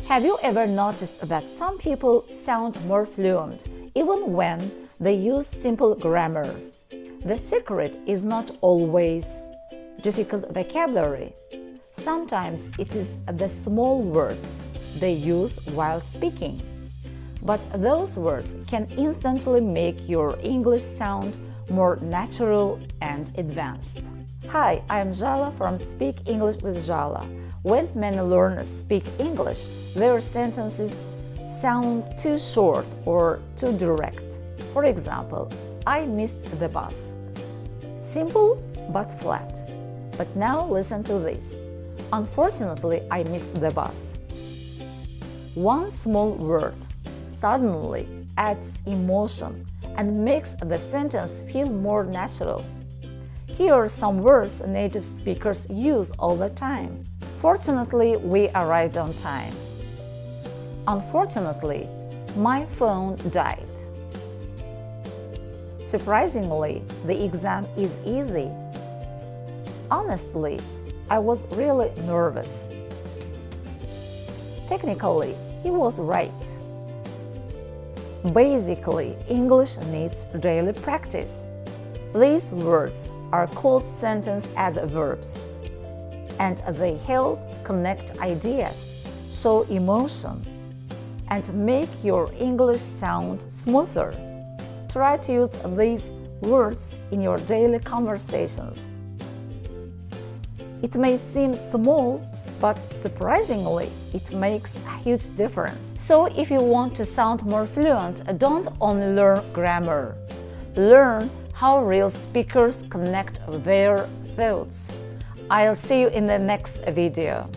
Have you ever noticed that some people sound more fluent even when they use simple grammar? The secret is not always difficult vocabulary. Sometimes it is the small words they use while speaking. But those words can instantly make your English sound more natural and advanced. Hi, I am Jala from Speak English with Jala. When many learners speak English, their sentences sound too short or too direct. For example, I missed the bus. Simple but flat. But now listen to this. Unfortunately, I missed the bus. One small word suddenly adds emotion and makes the sentence feel more natural. Here are some words native speakers use all the time. Fortunately, we arrived on time. Unfortunately, my phone died. Surprisingly, the exam is easy. Honestly, I was really nervous. Technically, he was right. Basically, English needs daily practice. These words are called sentence adverbs, and they help connect ideas, show emotion, and make your English sound smoother. Try to use these words in your daily conversations. It may seem small, but surprisingly, it makes a huge difference. So if you want to sound more fluent, don't only learn grammar. Learn how real speakers connect their thoughts. I'll see you in the next video.